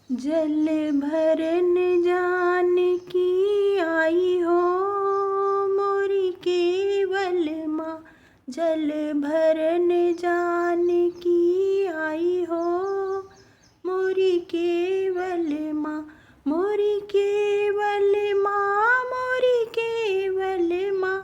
जल भरन जानकी आई हो मोरी केवल माँ। जल भरन जानकी आई हो मोरी केवल माँ। मोरी केवल माँ, मोरी केवल माँ,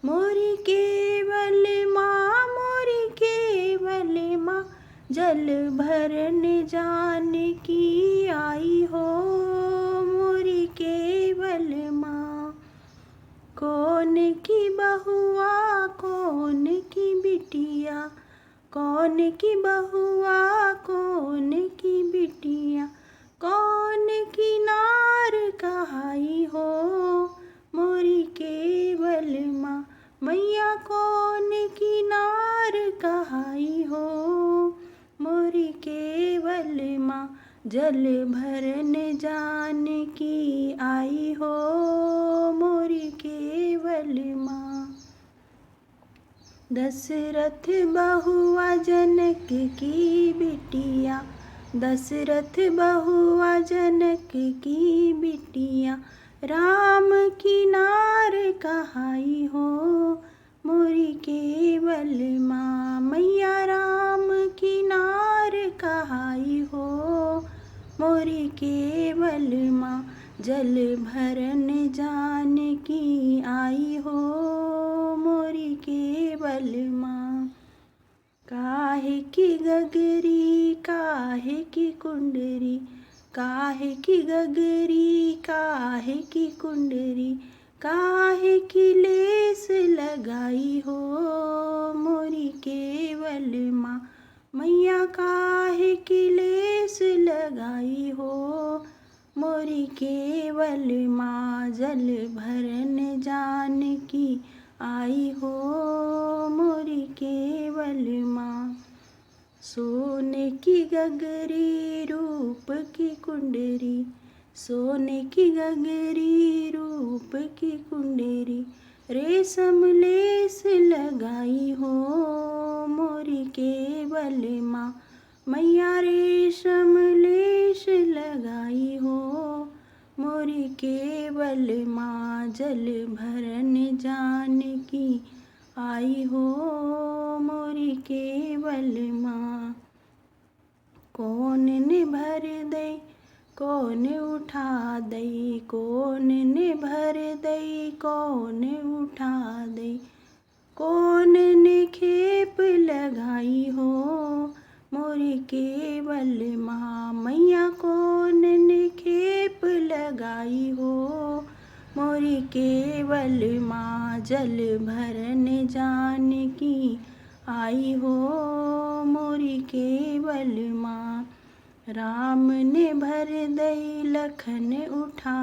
मोरी केवल माँ, मोरी केवल माँ। जल भरन जानकी आई हो मोरी केवल माँ। कौन की बहुआ कौन की बिटिया, कौन की बहुआ कौन की बिटिया, कौन की नार कहाई हो मोरी केवल माँ। मैया कौन की नार कहाई हो मोरी केवल माँ। जल भरन जानकी आई हो मोरी केवल माँ। दशरथ बहुआ जनक की बिटिया, दशरथ बहुआ जनक की बिटिया, राम की नार कहाई हो मोरी केवल माँ। मैया राम की नार कहाई हो मोरी केवल माँ। जल भरन जानकी आई हो मोरी केवल माँ। काहे की गगरी काहे की कुंडरी, काहे की गगरी काहे की कुंडरी, काहे की लेस लगाई हो मोरी केवल माँ। मैया काहे की लेस लगाई हो मोरी केवल माँ। जल भरन जानकी आई हो मोरी केवल माँ। सोने की गगरी रूप की कुंडरी, सोने की गगरी रूप की कुंडरी, रेशम लेस लगाई हो मोरी केवल माँ। मैया रेशम लेस लगाई हो मोरी केवल माँ। जल भरन जानकी आई हो मोरी केवल माँ। कौन ने भर दई कौन उठा दई, कौन ने भर दई कौन उठा दई, कौन ने खेप लगाई हो मोरी केवल माँ। मैया कौन ने खेप लगाई हो मोरी केवल माँ। जल भरन जानकी आई हो मोरी केवल माँ। राम ने भर दई लखन उठा